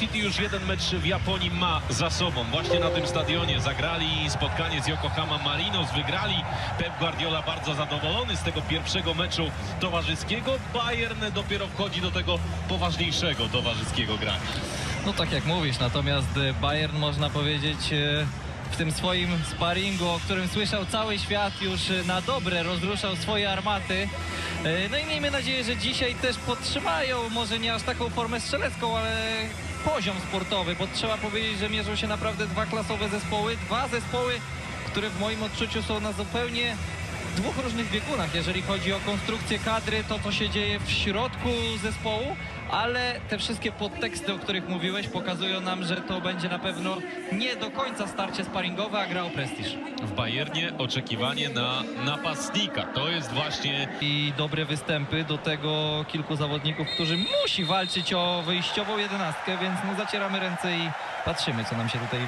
City już jeden mecz w Japonii ma za sobą. Właśnie na tym stadionie zagrali spotkanie z Yokohama Marinos, wygrali. Pep Guardiola bardzo zadowolony z tego pierwszego meczu towarzyskiego. Bayern dopiero wchodzi do tego poważniejszego towarzyskiego grania. No tak jak mówisz, natomiast Bayern, można powiedzieć, w tym swoim sparingu, o którym słyszał cały świat, już na dobre rozruszał swoje armaty. No i miejmy nadzieję, że dzisiaj też podtrzymają, może nie aż taką formę strzelecką, ale poziom sportowy, bo trzeba powiedzieć, że mierzą się naprawdę dwa klasowe zespoły. Dwa zespoły, które w moim odczuciu są na zupełnie dwóch różnych biegunach, jeżeli chodzi o konstrukcję kadry, to co się dzieje w środku zespołu, ale te wszystkie podteksty, o których mówiłeś, pokazują nam, że to będzie na pewno nie do końca starcie sparingowe, a gra o prestiż. W Bayernie oczekiwanie na napastnika, to jest właśnie... I dobre występy, do tego kilku zawodników, którzy musi walczyć o wyjściową 11, więc no zacieramy ręce i patrzymy, co nam się tutaj...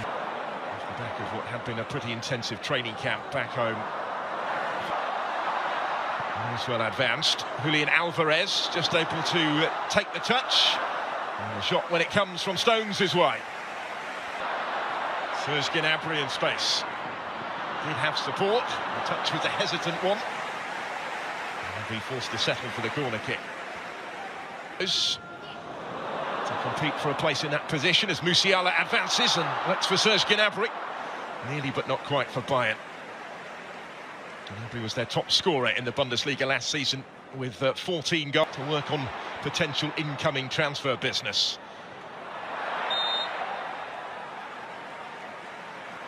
As well advanced. Julian Alvarez just able to take the touch. And the shot when it comes from Stones' way. Serge Gnabry in space. Did have support. The touch was a hesitant one. And be forced to settle for the corner kick. To compete for a place in that position as Musiala advances and looks for Serge Gnabry. Nearly but not quite for Bayern. Gnabry was their top scorer in the Bundesliga last season with 14 goals to work on potential incoming transfer business.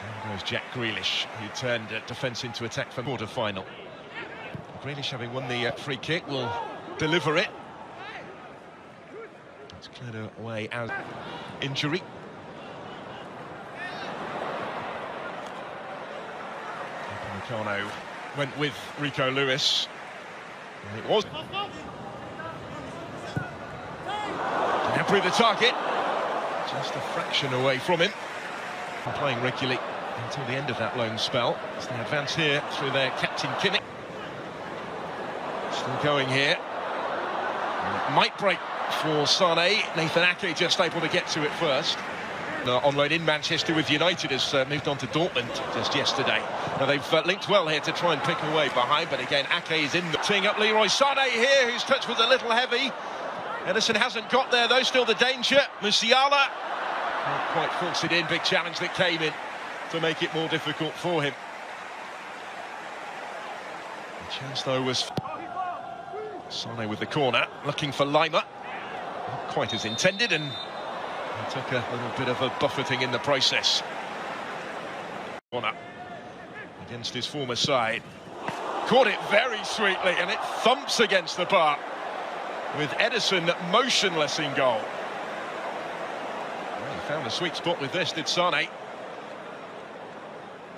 There goes Jack Grealish, who turned defence into attack for the quarter-final. Grealish, having won the free kick, will deliver it. It's cleared away out injury. Upamecano went with Rico Lewis. And it was Gnabry the target, just a fraction away from him. Playing regularly until the end of that loan spell as they advance here through their captain Kimmich. Still going here. And it might break for Sané. Nathan Ake just able to get to it first. On loan in Manchester with United, has moved on to Dortmund just yesterday. Now they've linked well here to try and pick away behind, but again Ake is in the teeing up Leroy Sané here, whose touch was a little heavy. Ederson hasn't got there though, still the danger. Musiala can't quite force it in, big challenge that came in to make it more difficult for him. The chance though was Sané with the corner, looking for Lima. Not quite as intended, and he took a little bit of a buffeting in the process. One up against his former side. Caught it very sweetly, and it thumps against the bar, with Ederson motionless in goal. Well, he found a sweet spot with this, did Sané.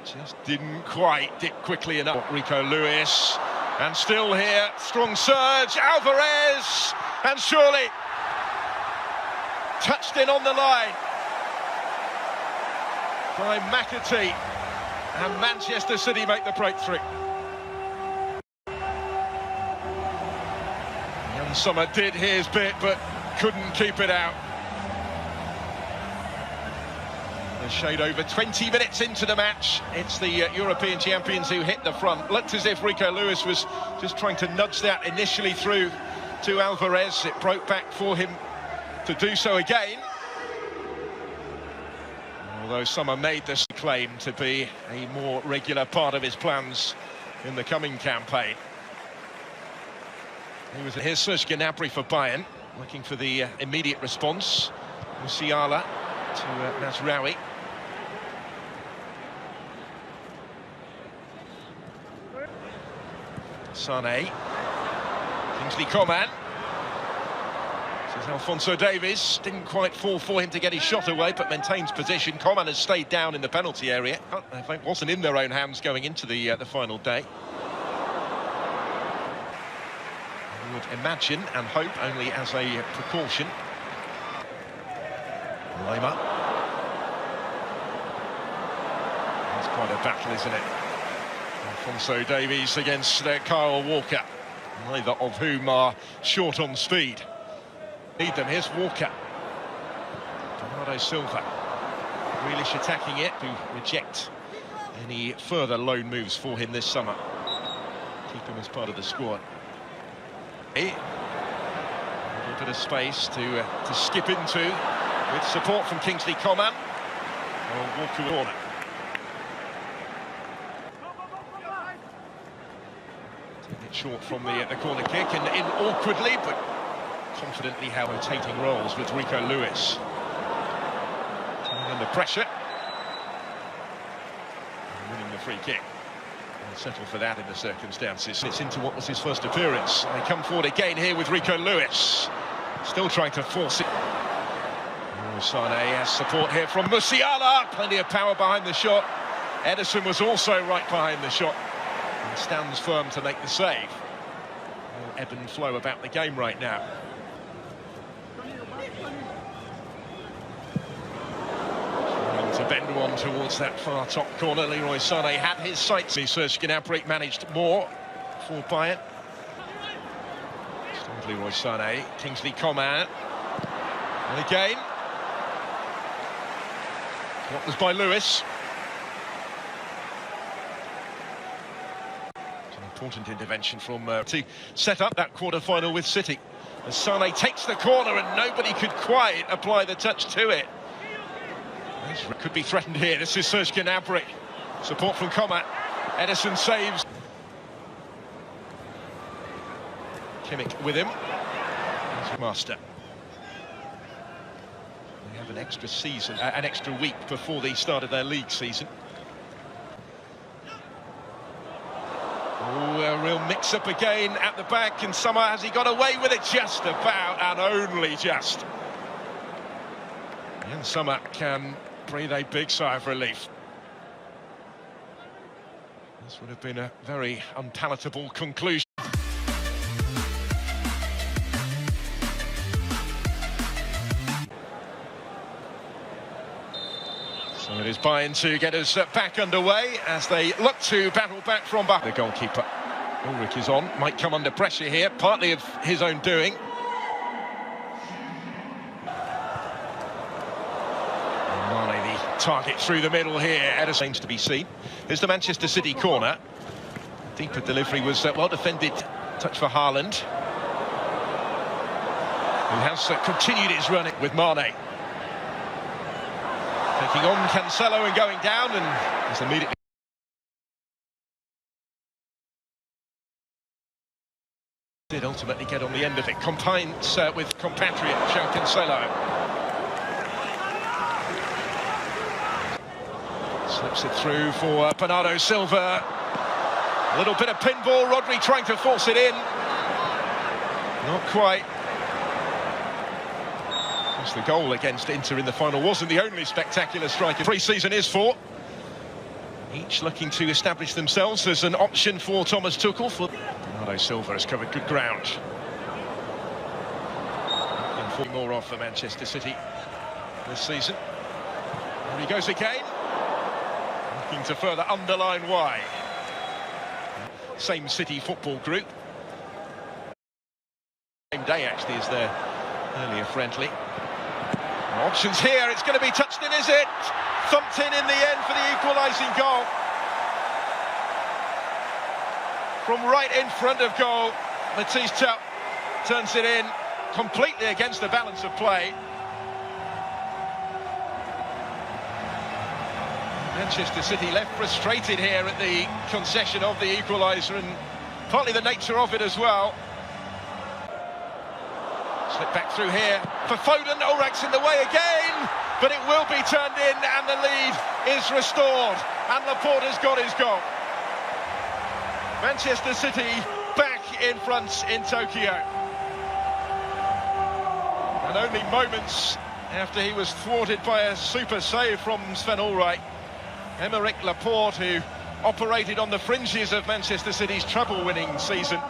Just didn't quite dip quickly enough. Rico Lewis, and still here, strong surge, Alvarez, and surely touched in on the line by McAtee, and Manchester City make the breakthrough. Young Sommer did his bit but couldn't keep it out. A shade over 20 minutes into the match, it's the European champions who hit the front. Looked as if Rico Lewis was just trying to nudge that initially through to Alvarez. It broke back for him to do so again. Although Sommer made this claim to be a more regular part of his plans in the coming campaign. Here's Serge Gnabry for Bayern, looking for the immediate response. Musiala to Mazraoui. Sané. Kingsley Coman. Alphonso Davies didn't quite fall for him to get his shot away, but maintains position. Coman has stayed down in the penalty area. It wasn't in their own hands going into the final day. I would imagine and hope only as a precaution. Lima. It's quite a battle, isn't it? Alphonso Davies against Kyle Walker, neither of whom are short on speed. Need them. Here's Walker. Bernardo Silva. Grealish attacking it to reject any further loan moves for him this summer. Keep him as part of the squad. A little bit of space to skip into with support from Kingsley Coman. Walker corner. Taking it short from the corner kick and in awkwardly but confidently how rotating roles with Rico Lewis. Coming under pressure. And winning the free kick. And settle for that in the circumstances. It's into what was his first appearance. They come forward again here with Rico Lewis. Still trying to force it. Sané has support here from Musiala. Plenty of power behind the shot. Ederson was also right behind the shot. And stands firm to make the save. Ebb and flow about the game right now. Trying to bend one towards that far top corner. Leroy Sané had his sights. Serge Gnabry managed more for Bayern. Still Leroy Sané. Kingsley Coman. And again. What was by Lewis. It's an important intervention from to set up that quarter-final with City. As Sané takes the corner and nobody could quite apply the touch to it. This could be threatened here. This is Serge Gnabry. Support from Coman. Ederson saves. Kimmich with him. Here's Master. An extra season, an extra week before the start of their league season. Oh, a real mix-up again at the back, and somehow has he got away with it? Just about, and only just. And Sommer can breathe a big sigh of relief. This would have been a very unpalatable conclusion. So it is Bayern to get us back underway as they look to battle back from behind. The goalkeeper, Aymeric, is on, might come under pressure here, partly of his own doing. Mane, the target through the middle here. Ederson seems to be seen. Here's the Manchester City corner. Deeper delivery was well defended. Touch for Haaland, who has continued his run with Mane. Taking on Cancelo and going down, and he's immediately did ultimately get on the end of it. Combines with compatriot João Cancelo. Slips it through for Bernardo Silva. A little bit of pinball. Rodri trying to force it in. Not quite. The goal against Inter in the final wasn't the only spectacular striker pre-season is for. Each looking to establish themselves as an option for Thomas Tuchel. Bernardo Silva has covered good ground. Looking for more off for Manchester City this season. There he goes again. Looking to further underline why. Same City football group. Same day actually as their earlier friendly. Options here, it's going to be touched in, is it? Thumped in the end for the equalising goal. From right in front of goal, Mathys turns it in, completely against the balance of play. Manchester City left frustrated here at the concession of the equaliser, and partly the nature of it as well. Slip back through here for Foden. Ulrich's in the way again, but it will be turned in and the lead is restored. And Laporte has got his goal. Manchester City back in front in Tokyo. And only moments after he was thwarted by a super save from Sven Ulreich. Aymeric Laporte, who operated on the fringes of Manchester City's treble-winning season.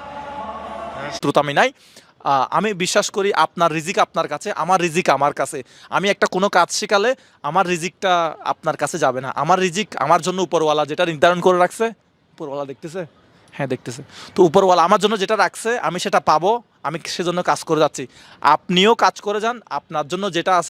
আমি বিশ্বাস করি আপনার রিজিক আপনার কাছে, আমার রিজিক আমার কাছে। আমি একটা কোনো কাজ শিখালে আমার রিজিকটা আপনার কাছে যাবে না। আমার রিজিক আমার জন্য উপরওয়ালা যেটা নির্ধারণ করে রাখছে, উপরওয়ালা দেখতেছে, হ্যাঁ দেখতেছে। তো উপরওয়ালা আমার জন্য যেটা রাখছে আমি সেটা পাবো, আমি সেজন্য কাজ করে যাচ্ছি। আপনিও কাজ করে যান, আপনার জন্য যেটা আছে